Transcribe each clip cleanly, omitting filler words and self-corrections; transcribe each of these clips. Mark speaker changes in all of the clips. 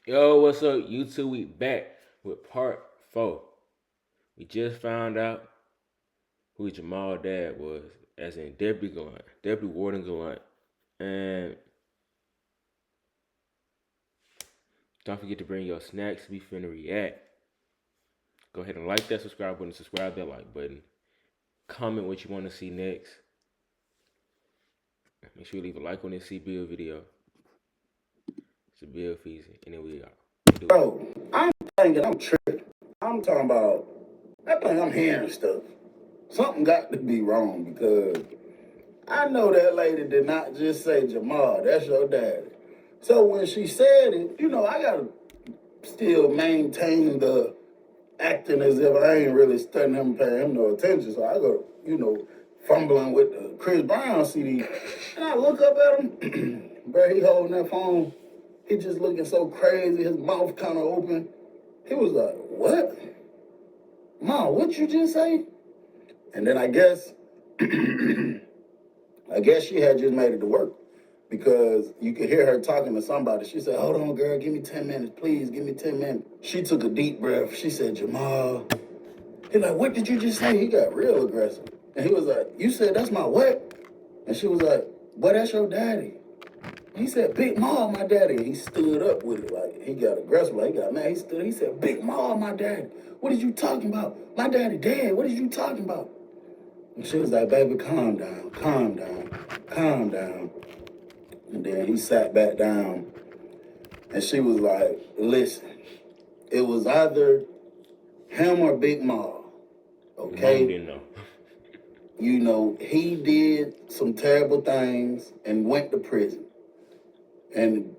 Speaker 1: Yo, what's up, YouTube? We back with part 4. We just found out who Jamal dad was, as in Deputy Gullant, Deputy Warden Gullant. And don't forget to bring your snacks. We finna react. Go ahead and like that subscribe button, subscribe that like button. Comment what you want to see next. Make sure you leave a like on this build video. It's a build season, and then we are.
Speaker 2: Bro, I'm thinking I'm tripping. I'm talking about, I think I'm hearing stuff. Something got to be wrong because I know that lady did not just say, Jamal, that's your daddy. So when she said it, I got to still maintain the acting as if I ain't really studying him, paying him no attention. So I go, fumbling with the Chris Brown CD. And I look up at him, bro, he holding that phone. He just looking so crazy, his mouth kind of open. He was like, what? Mom, what you just say? And then I guess she had just made it to work because you could hear her talking to somebody. She said, hold on, girl, give me 10 minutes, please, give me 10 minutes. She took a deep breath. She said, Jamal. He like, what did you just say? He got real aggressive. And he was like, you said that's my what? And she was like, boy, that's your daddy. He said, Big Ma, my daddy. He stood up with it. Like, he got aggressive. Like, he got mad. He said, Big Ma, my daddy. What are you talking about? My daddy dead. What are you talking about? And she was like, baby, calm down, calm down, calm down. And then he sat back down. And she was like, listen, it was either him or Big Ma. Okay?
Speaker 1: Mom didn't know.
Speaker 2: He did some terrible things and went to prison. And,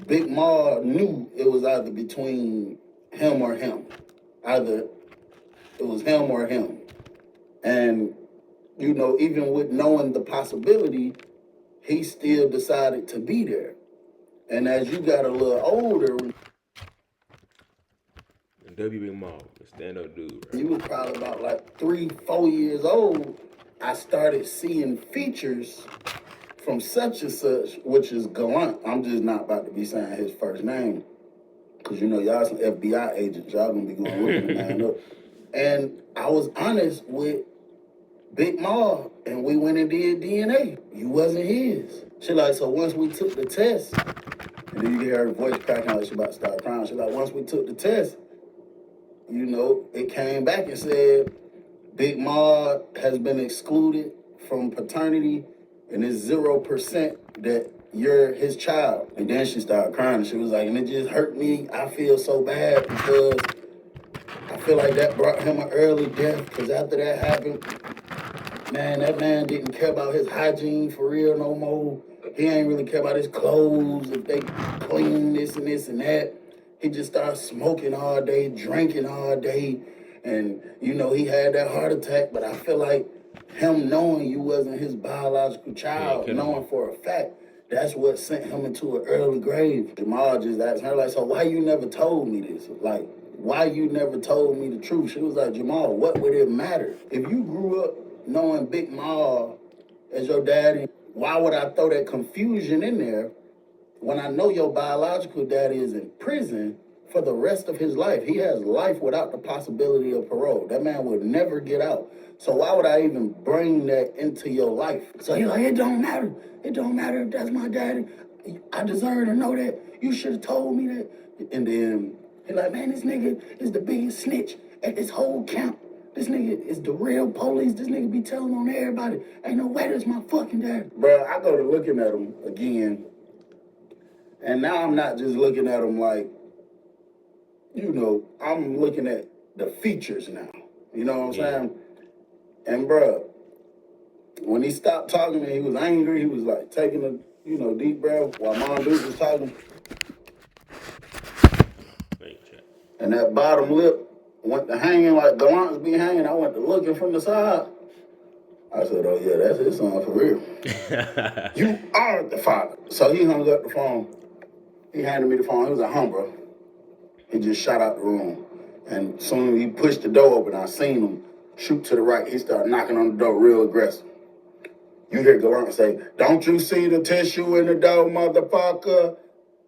Speaker 2: Big Ma knew it was either between him or him. Either it was him or him. And, even with knowing the possibility, he still decided to be there. And as you got a little older,
Speaker 1: W Big Mom, the stand-up dude. Right?
Speaker 2: You was probably about like 3-4 years old, I started seeing features from such and such, which is Gullant. I'm just not about to be saying his first name. Because y'all some FBI agents. Y'all gonna be going looking the man up. And I was honest with Big Ma, and we went and did DNA. You wasn't his. She like, so once we took the test, and then you hear her voice cracking like she about to start crying. She like, once we took the test, it came back and said, Big Ma has been excluded from paternity, and it's 0% that you're his child. And then she started crying, and she was like, and it just hurt me. I feel so bad because I feel like that brought him an early death, because after that happened, man, that man didn't care about his hygiene for real no more. He ain't really care about his clothes, if they clean this and this and that. He just started smoking all day, drinking all day. And, he had that heart attack. But I feel like him knowing you wasn't his biological child, knowing for a fact, that's what sent him into an early grave. Jamal just asked her, like, so why you never told me this? Like, why you never told me the truth? She was like, Jamal, what would it matter? If you grew up knowing Big Ma as your daddy, why would I throw that confusion in there when I know your biological daddy is in prison for the rest of his life? He has life without the possibility of parole. That man would never get out. So why would I even bring that into your life? So he's like, it don't matter. It don't matter if that's my daddy. I deserve to know that. You should have told me that. And then he's like, man, this nigga is the biggest snitch at this whole camp. This nigga is the real police. This nigga be telling on everybody. Ain't no way that's my fucking dad. Bro, I go to looking at him again. And now I'm not just looking at him like, I'm looking at the features now. You know what I'm saying? And bro, when he stopped talking and he was angry, he was like taking a, deep breath while Mom Duke was talking. And that bottom lip went to hanging like Gallant's be hanging. I went to looking from the side. I said, oh yeah, that's his son for real. You are the father. So he hung up the phone. He handed me the phone. He was like, bro. He just shot out the room. And soon as he pushed the door open, I seen him shoot to the right. He started knocking on the door real aggressive. You hear Gullant say, don't you see the tissue in the door, motherfucker?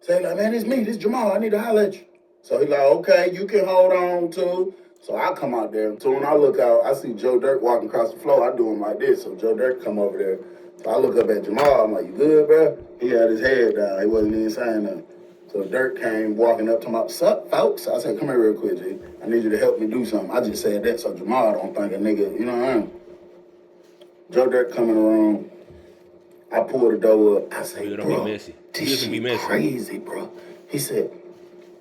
Speaker 2: So he like, man, it's me, this Jamal, I need to holler at you. So he like, okay, you can hold on too. So I come out there. So when I look out, I see Joe Dirt walking across the floor. I do him like this. So Joe Dirt come over there. So I look up at Jamal. I'm like, you good, bro? He had his head down. He wasn't even saying nothing. So Dirt came walking up to my, what's up, folks? I said, come here real quick, G. I need you to help me do something. I just said that so Jamal don't think a nigga, you know what I mean? Joe Dirt come in the room. I pull the door up. I say, bro, this shit crazy, bro. He said,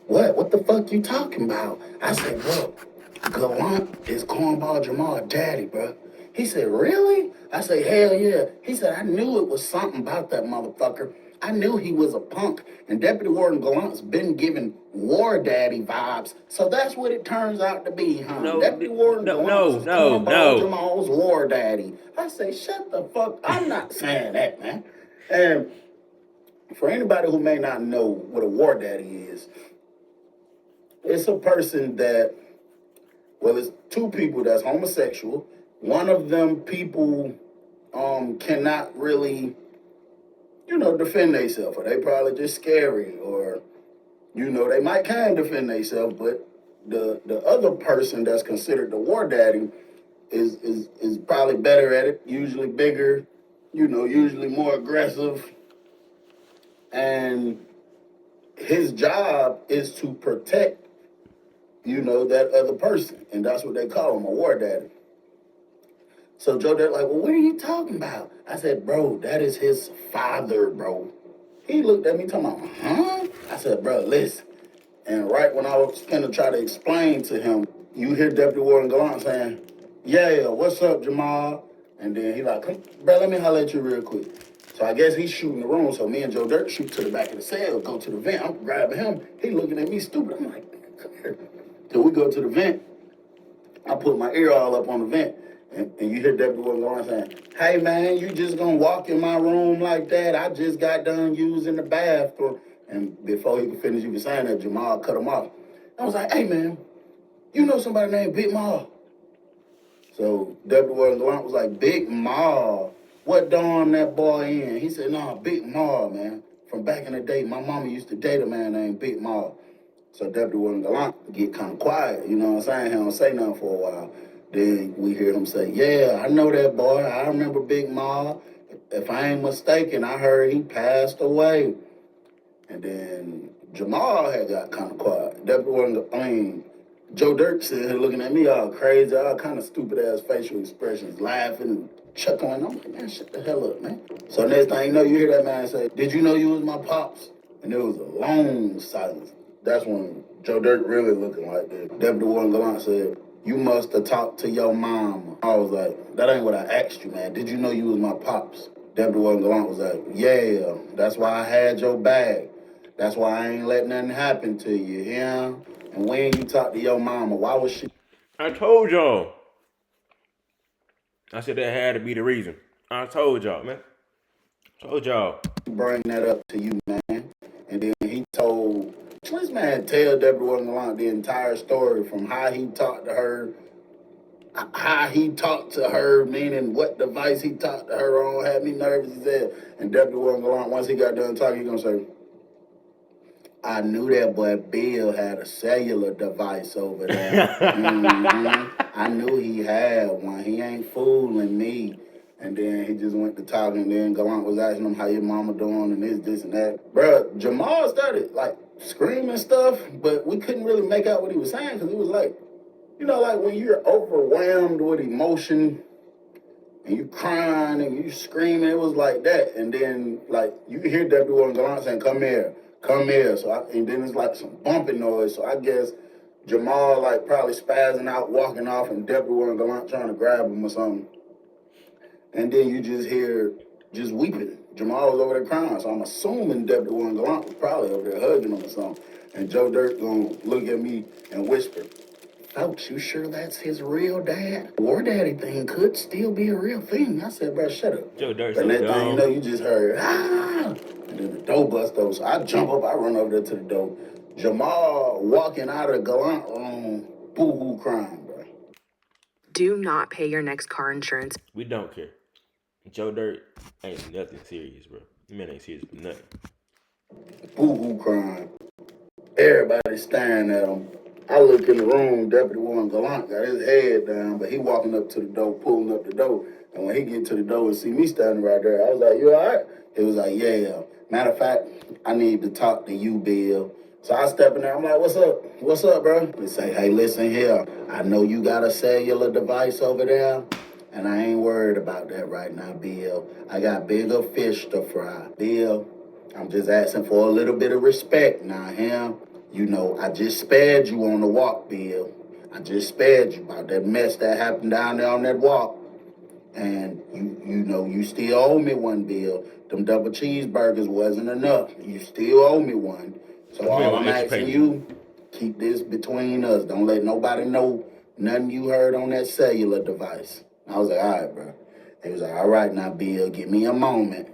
Speaker 2: what the fuck you talking about? I said, bro, Gullant is Cornball Jamal daddy, bro. He said, really? I said, hell yeah. He said, I knew it was something about that motherfucker. I knew he was a punk. And Deputy Warden Gallant's been giving war daddy vibes. So that's what it turns out to be, huh?
Speaker 1: No,
Speaker 2: Deputy Warden Gallant's is Cornball Jamal's war daddy. I say, shut the fuck. I'm not saying that, man. And for anybody who may not know what a war daddy is, it's a person that, well, it's two people that's homosexual. One of them people cannot really, defend themselves, or they probably just scary, or, they might can defend themselves, but the other person that's considered the war daddy is probably better at it, usually bigger, usually more aggressive. And his job is to protect, that other person. And that's what they call him, a war daddy. So Joe, they're like, well, what are you talking about? I said, bro, that is his father, bro. He looked at me talking about, huh? I said, bro, listen. And right when I was gonna try to explain to him, you hear Deputy Warden Gullant saying, yeah, what's up, Jamal? And then he like, come, bro, let me holler at you real quick. So I guess he's shooting the room. So me and Joe Dirt shoot to the back of the cell, go to the vent. I'm grabbing him. He looking at me stupid. I'm like, man, come here. So we go to the vent. I put my ear all up on the vent. And you hear Deputy Warden Gullant saying, hey, man, you just gonna walk in my room like that? I just got done using the bathroom. And before he could finish, he was saying that, Jamal cut him off. I was like, hey, man, you know somebody named Big Ma? So Deputy Warden Gullant was like, Big Ma? What dorm that boy in? He said, nah, Big Ma, man. From back in the day, my mama used to date a man named Big Ma. So Deputy Warden Gullant get kind of quiet, you know what I'm saying? He don't say nothing for a while. Then we hear him say, yeah, I know that boy. I remember Big Ma. If I ain't mistaken, I heard he passed away. And then Jamal had got kind of quiet. Deputy Warden, Joe Dirt sitting here looking at me all crazy, all kind of stupid ass facial expressions, laughing and chuckling. I'm like, man, shut the hell up, man. So next thing you know, you hear that man say, did you know you was my pops? And there was a long silence. That's when Joe Dirt really looking like that. Deputy Warden Gullant said, you must have talked to your mama. I was like, that ain't what I asked you, man. Did you know you was my pops? Deputy Warden Gullant was like, yeah, that's why I had your bag. That's why I ain't let nothing happen to you, yeah? And when you talk to your mama, why was she?
Speaker 1: I told y'all. I said that had to be the reason. I told y'all, man. Told y'all.
Speaker 2: Bring that up to you, man. And then he told, this man tell Deputy Warden Gullant the entire story from how he talked to her, meaning what device he talked to her on, had me nervous as hell. And Deputy Warden Gullant, once he got done talking, he gonna say, I knew that boy Bill had a cellular device over there. I knew he had one. He ain't fooling me. And then he just went to talking, and then Gullant was asking him how your mama doing and this and that. Bruh, Jamal started like screaming stuff, but we couldn't really make out what he was saying because it was like, like when you're overwhelmed with emotion and you crying and you screaming, it was like that. And then like you hear Deputy Warden Gullant saying, come here. So and then it's like some bumping noise. So I guess Jamal like probably spazzing out, walking off, and Deputy Warden Gullant trying to grab him or something. And then you just hear just weeping. Jamal was over there crying. So I'm assuming Deputy Warden Gullant was probably over there hugging him or something. And Joe Dirt gonna look at me and whisper, folks, you sure that's his real dad? War daddy thing could still be a real thing. I said, bro, shut up.
Speaker 1: Joe Dirt
Speaker 2: so
Speaker 1: so dumb.
Speaker 2: You just heard, ah! And then the door bust open. So I jump up, I run over there to the door. Jamal walking out of the Gullant room, boo-hoo crying, bro.
Speaker 3: Do not pay your next car insurance.
Speaker 1: We don't care. Joe Dirt ain't nothing serious, bro. The man ain't serious for nothing.
Speaker 2: boo-hoo crying. Everybody staring at him. I look in the room, Deputy Warden Gullant got his head down, but he walking up to the door, pulling up the door. And when he get to the door and see me standing right there, I was like, you all right? He was like, yeah. Matter of fact, I need to talk to you, Bill. So I step in there, I'm like, what's up? What's up, bro? They say, hey, listen here. I know you got a cellular device over there, and I ain't worried about that right now, Bill. I got bigger fish to fry. Bill, I'm just asking for a little bit of respect now, him. You know, I just spared you on the walk, Bill. I just spared you about that mess that happened down there on that walk. And you know, you still owe me one, Bill. Them double cheeseburgers wasn't enough. You still owe me one. So all I'm asking you, keep this between us. Don't let nobody know nothing you heard on that cellular device. I was like, all right, bro. He was like, all right now, Bill, give me a moment.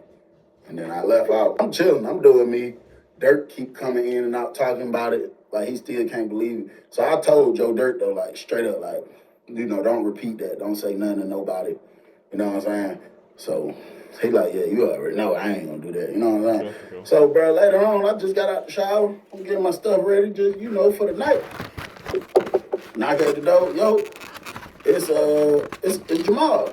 Speaker 2: And then I left out. I'm chilling. I'm doing me. Dirt keep coming in and out talking about it. Like, he still can't believe it. So I told Joe Dirt, though, like, straight up, like, you know, don't repeat that. Don't say nothing to nobody. You know what I'm saying? So he like, yeah, you already know I ain't gonna do that. You know what I'm saying? Sure. So, bro, later on, I just got out the shower. I'm getting my stuff ready just, you know, for the night. Knock at the door. Yo, it's Jamal.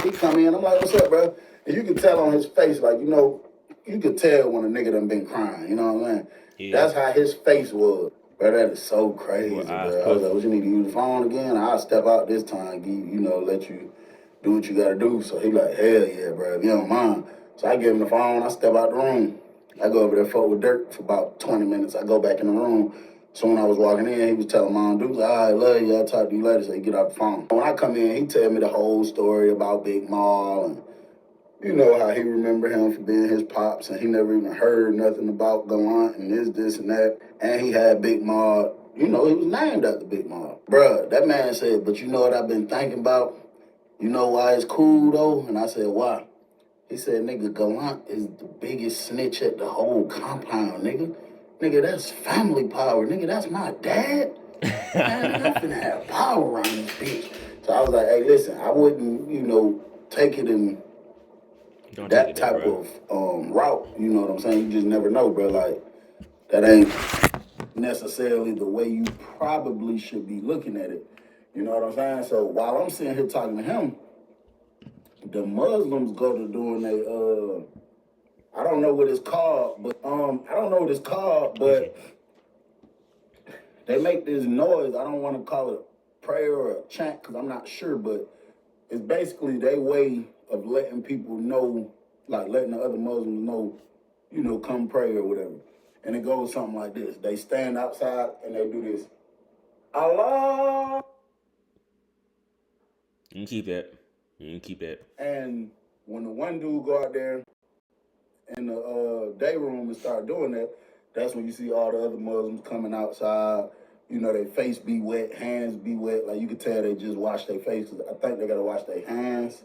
Speaker 2: He come in. I'm like, what's up, bro? And you can tell on his face, like, you know, you could tell when a nigga done been crying. You know what I'm saying? Yeah. That's how his face was. Bro, that is so crazy, bro. I was like, what, you need to use the phone again? I'll step out this time, you know, let you do what you gotta do. So he like, hell yeah, bro, if you don't mind. So I give him the phone, I step out the room. I go over there, fuck with Dirt for about 20 minutes. I go back in the room. So when I was walking in, he was telling Mom, dude, I love you, I'll talk to you later. So he get off the phone. When I come in, he tell me the whole story about Big Mal and you know how he remember him for being his pops and he never even heard nothing about Gullant and this and that. And he had Big Mal, you know, he was named after Big Mal. Bruh, that man said, but you know what I've been thinking about? You know why it's cool though? And I said, why? He said, nigga, Gullant is the biggest snitch at the whole compound, nigga. Nigga, that's family power. Nigga, that's my dad. Man, nigga, I'm finna have power around this bitch. So I was like, hey, listen, I wouldn't, you know, take it in that type of route. You know what I'm saying? You just never know, bro. Like, that ain't necessarily the way you probably should be looking at it. You know what I'm saying? So while I'm sitting here talking to him, the Muslims go to doing I don't know what it's called, but they make this noise. I don't want to call it a prayer or a chant because I'm not sure, but it's basically their way of letting people know, like letting the other Muslims know, you know, come pray or whatever. And it goes something like this. They stand outside and they do this. Allah.
Speaker 1: You can keep that. You can keep that.
Speaker 2: And when the one dude go out there in the day room and start doing that, that's when you see all the other Muslims coming outside. You know, their face be wet, hands be wet. Like, you could tell they just wash their faces. I think they got to wash their hands,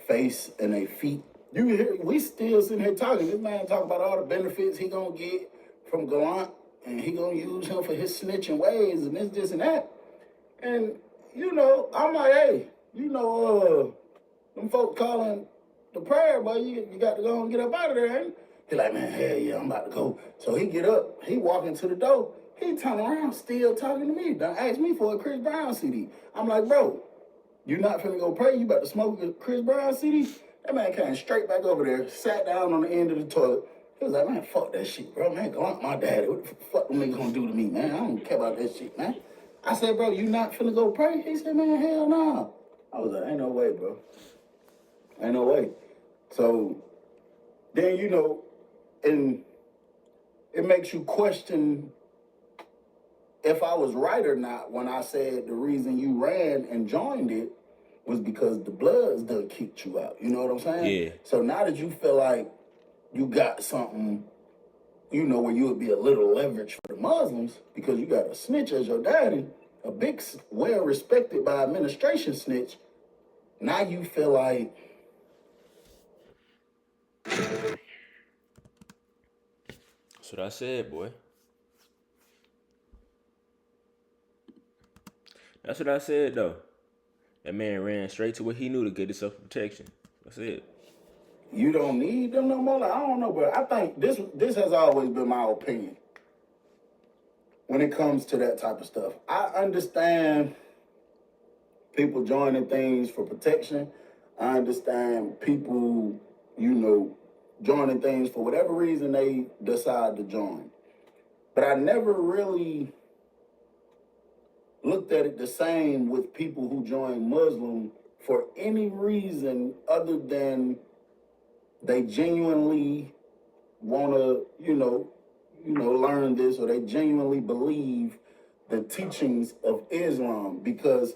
Speaker 2: face, and their feet. You hear, we still sitting here talking. This man talking about all the benefits he gonna get from Gullant, and he gonna use him for his snitching ways, and this, and that. And, you know, I'm like, hey, you know, them folks calling the prayer, boy, you got to go and get up out of there, ain't? He like, man, hell yeah, I'm about to go. So he get up, he walk into the door, he turn around, still talking to me. Don't ask me for a Chris Brown CD. I'm like, bro, you not finna go pray, you about to smoke a Chris Brown CD? That man came straight back over there, sat down on the end of the toilet. He was like, man, fuck that shit, bro. Man, Gullant my daddy. What the fuck them niggas gonna do to me, man? I don't care about that shit, man. I said, bro, you not finna go pray? He said, man, hell nah. I was like, ain't no way, bro. Ain't no way. So then, you know, and it makes you question if I was right or not when I said the reason you ran and joined it was because the Bloods done kicked you out. You know what I'm saying?
Speaker 1: Yeah.
Speaker 2: So now that you feel like you got something, you know, where you would be a little leverage for the Muslims because you got a snitch as your daddy, a big, well-respected by administration snitch, now you feel like...
Speaker 1: That's what I said, boy. That's what I said, though. That man ran straight to what he knew to get himself protection. That's it.
Speaker 2: you don't need them no more. Like, I don't know, but I think this has always been my opinion when it comes to that type of stuff. I understand people joining things for protection. I understand people, joining things for whatever reason they decide to join. But I never really looked at it the same with people who join Muslim for any reason other than they genuinely want to, learn this, or they genuinely believe the teachings of Islam, because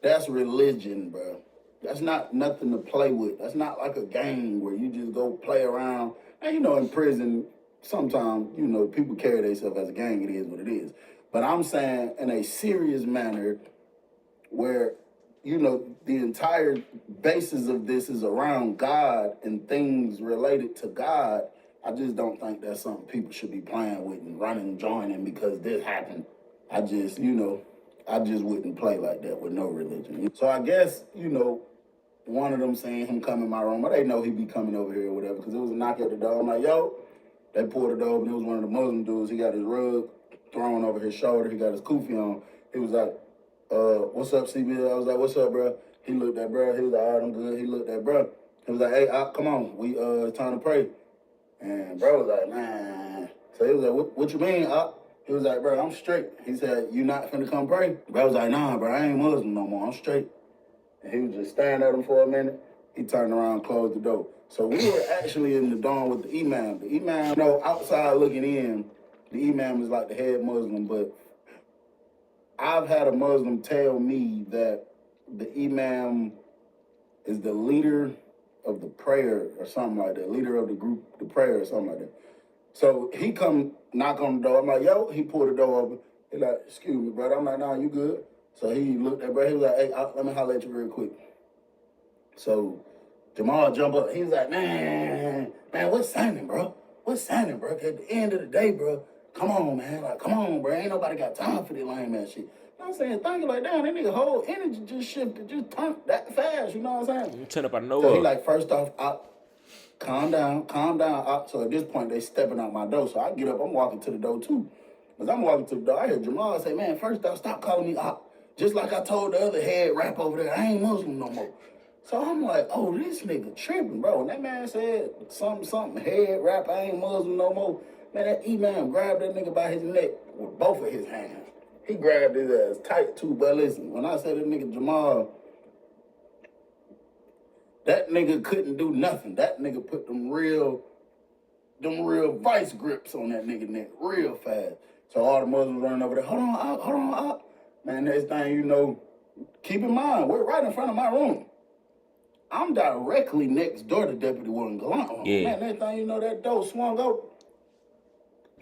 Speaker 2: that's religion, bro. That's not nothing to play with. That's not like a game where you just go play around. And in prison, sometimes, people carry themselves as a gang. It is what it is. But I'm saying in a serious manner where, the entire basis of this is around God and things related to God. I just don't think that's something people should be playing with and running, joining because this happened. I just wouldn't play like that with no religion. So I guess, one of them saying him come in my room, but they know he be coming over here or whatever, because it was a knock at the door. I'm like, yo, they pulled the door open. It was one of the Muslim dudes. He got his rug thrown over his shoulder. He got his kufi on. He was like, what's up, CB? I was like, what's up, bro? He looked at bro. He was like, all right, I'm good. He looked at bro. He was like, hey, come on. It's time to pray. And bro was like, man. So he was like, what you mean, He was like, bro, I'm straight. He said, you not finna come pray? Bro was like, nah, bro, I ain't Muslim no more. I'm straight. And he was just staring at him for a minute. He turned around and closed the door. So we were actually in the dorm with the imam. The imam, outside looking in, the imam is like the head Muslim, but I've had a Muslim tell me that the imam is the leader of the prayer or something like that, leader of the group, the prayer or something like that. So he come knock on the door. I'm like, yo, he pulled the door open. He like, excuse me, brother. I'm like, nah, you good? So he looked at bro. He was like, hey, let me holler at you real quick. So Jamal jump up. He was like, man, what's signing, bro? What's signing, bro? At the end of the day, bro, come on, man. Like, come on, bro. Ain't nobody got time for this lame ass shit. You know what I'm saying? Thinking like, damn, that nigga whole energy just shifted, just turned that fast. You know what I'm saying?
Speaker 1: Turn up out of nowhere.
Speaker 2: So he like, first off, calm down. So at this point, they stepping out my door. So I get up, I'm walking to the door too. As I'm walking to the door, I hear Jamal say, man, first off, stop calling me Op. Just like I told the other head rap over there, I ain't Muslim no more. So I'm like, oh, this nigga tripping, bro. And that man said something, head rap, I ain't Muslim no more. Man, that imam grabbed that nigga by his neck with both of his hands. He grabbed his ass tight too, but listen, when I said that nigga Jamal, that nigga couldn't do nothing. That nigga put them real vice grips on that nigga neck real fast. So all the Muslims running over there, hold on. Man, next thing you know, keep in mind, we're right in front of my room. I'm directly next door to Deputy Warden Gullant.
Speaker 1: Yeah.
Speaker 2: Man, next thing you know, that door swung open.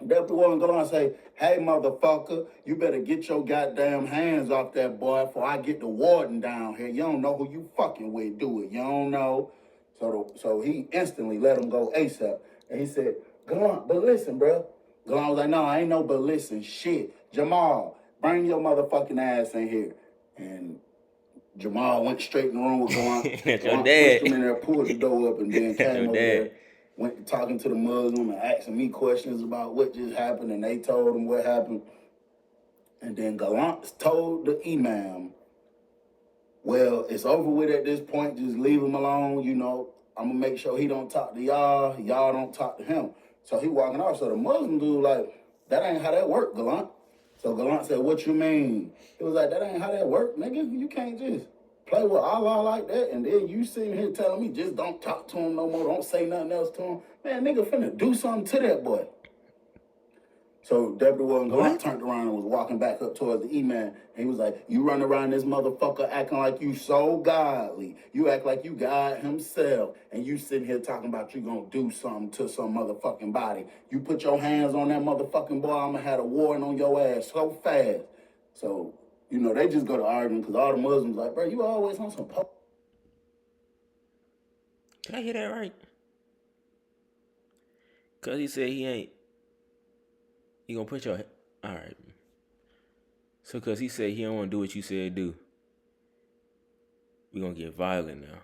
Speaker 2: Deputy Warden Gullant say, hey, motherfucker, you better get your goddamn hands off that boy before I get the warden down here. You don't know who you fucking with, do it. You don't know. So he instantly let him go ASAP. And he said, Gullant, but listen, bro. Gullant was like, no, I ain't no but listen. Shit. Jamal, bring your motherfucking ass in here. And Jamal went straight in the room with Gullant.
Speaker 1: That's your
Speaker 2: Gullant
Speaker 1: dad.
Speaker 2: pushed him in there, pulled the door up, and then
Speaker 1: That's
Speaker 2: came
Speaker 1: your
Speaker 2: over
Speaker 1: dad.
Speaker 2: there. Went talking to the Muslim and asking me questions about what just happened, and they told him what happened. And then Gullant told the imam, well, it's over with at this point. Just leave him alone. I'm going to make sure he don't talk to y'all. Y'all don't talk to him. So he walking off. So the Muslim dude like, that ain't how that work, Gullant. So Gullant said, what you mean? He was like, that ain't how that work, nigga. You can't just play with Allah like that, and then you sitting here telling me just don't talk to him no more, don't say nothing else to him. Man, nigga finna do something to that boy. So Deputy Warden Gullant turned around and was walking back up towards the imam, and he was like, you run around this motherfucker acting like you so godly. You act like you God himself, and you sitting here talking about you gonna do something to some motherfucking body. You put your hands on that motherfucking boy, I'm gonna have a warrant on your ass so fast. So, they just go to arguing because all the Muslims like, bro, you always on some
Speaker 1: Did I hear that right? Cause he said he gonna put your, all right. So cause he said he don't want to do what you said do. We gonna get violent now.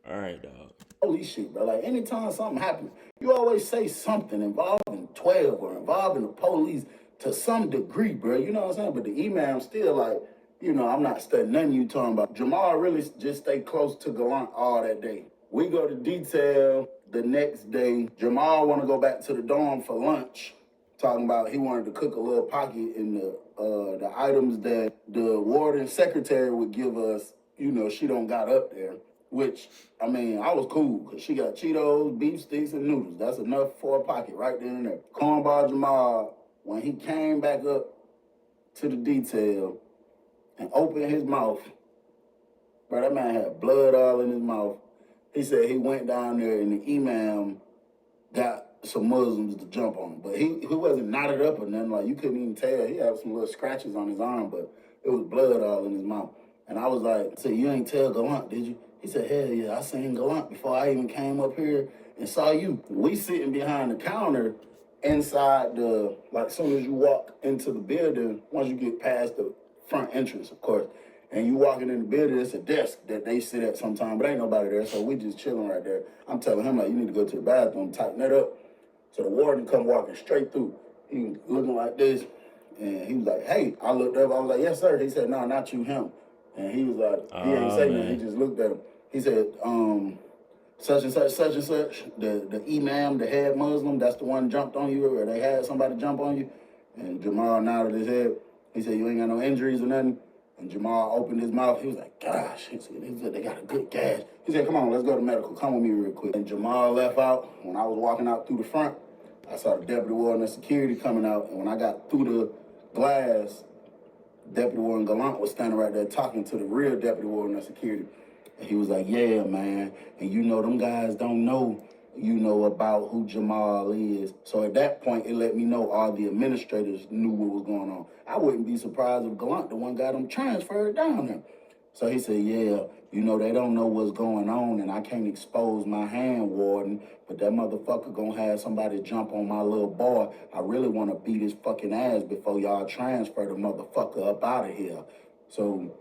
Speaker 1: All right, dog.
Speaker 2: Police shit, bro. Like, anytime something happens, you always say something involving 12 or involving the police to some degree, bro. You know what I'm saying? But the email, I'm still like, you know, I'm not studying nothing you talking about. Jamal really just stay close to Gullant all that day. We go to detail the next day. Jamal want to go back to the dorm for lunch, talking about he wanted to cook a little pocket in the items that the warden secretary would give us. You know, she don't got up there. Which, I mean, I was cool, because she got Cheetos, beef sticks, and noodles. That's enough for a pocket right there and there. Cornball Jamal, when he came back up to the detail and opened his mouth, bro, that man had blood all in his mouth. He said he went down there and the imam got some Muslims to jump on him. But he wasn't knotted up or nothing. Like, you couldn't even tell. He had some little scratches on his arm, but it was blood all in his mouth. And I was like, I said, you ain't tell Gullant, did you? He said, hell yeah, I seen Gullant before I even came up here and saw you. We sitting behind the counter inside the, like, as soon as you walk into the building, once you get past the front entrance, of course, and you walking in the building, it's a desk that they sit at sometime, but ain't nobody there, so we just chilling right there. I'm telling him, like, you need to go to the bathroom, tighten that up. So the warden come walking straight through. He was looking like this, and he was like, hey. I looked up, I was like, yes, sir. He said, no, not you, him. And he was like, he ain't say nothing, he just looked at him. He said, such and such, such and such, the imam, the head Muslim, that's the one jumped on you, or they had somebody jump on you. And Jamal nodded his head. He said, you ain't got no injuries or nothing. And Jamal opened his mouth. He was like, gosh, he said they got a good gash. He said, come on, let's go to medical. Come with me real quick. And Jamal left out. When I was walking out through the front, I saw the deputy warden of security coming out. And when I got through the glass, Deputy Warden Gullant was standing right there talking to the real deputy warden of security. And he was like, yeah, man. And you know, them guys don't know, you know, about who Jamal is. So at that point, it let me know all the administrators knew what was going on. I wouldn't be surprised if Gullant, the one got them transferred down there. So he said, yeah, you know, they don't know what's going on, and I can't expose my hand, Warden, but that motherfucker gonna have somebody jump on my little boy. I really want to beat his fucking ass before y'all transfer the motherfucker up out of here. So,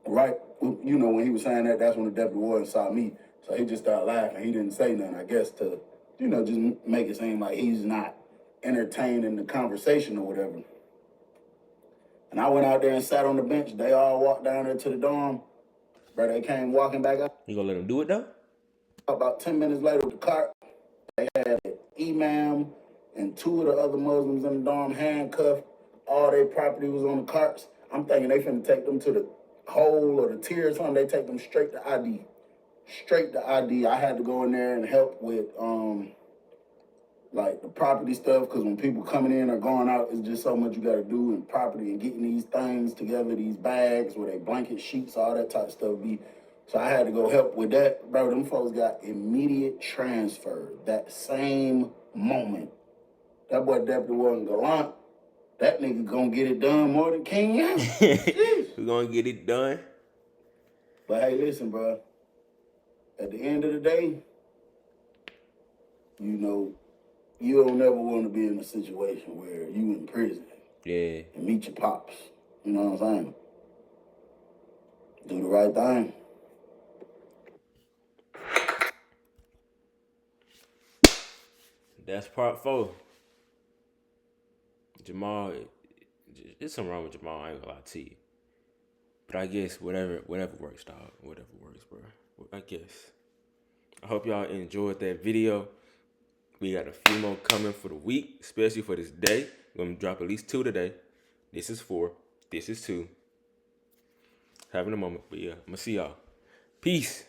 Speaker 2: right, you know, when he was saying that, that's when the deputy warden saw me. So he just started laughing. He didn't say nothing, I guess, to, you know, just make it seem like he's not entertaining the conversation or whatever. And I went out there and sat on the bench. They all walked down there to the dorm. Bro, they came walking back up.
Speaker 1: You gonna let him do it, though?
Speaker 2: About 10 minutes later with the cart, they had an imam and two of the other Muslims in the dorm handcuffed. All their property was on the carts. I'm thinking they finna take them to the hole or the tier or something. They take them straight to ID. Straight to ID. I had to go in there and help with like the property stuff, because when people coming in or going out, it's just so much you got to do in property and getting these things together, these bags where they blanket sheets, all that type of stuff be. So I had to go help with that. Bro, them folks got immediate transfer that same moment. That boy Deputy Warden Gullant, that nigga gonna get it done more than King Young.
Speaker 1: We're gonna get it done.
Speaker 2: But hey, listen, bro. At the end of the day, you know, you don't never want to be in a situation where you in prison.
Speaker 1: Yeah.
Speaker 2: And meet your pops. You know what I'm saying? Do the right thing.
Speaker 1: That's part 4. Jamal, there's something wrong with Jamal, I ain't gonna lie to you. But I guess whatever works, dog. Whatever works, bro. I guess. I hope y'all enjoyed that video. We got a few more coming for the week, especially for this day. We're gonna drop at least 2 today. This is 4. This is 2. Having a moment, but yeah, I'm gonna see y'all. Peace.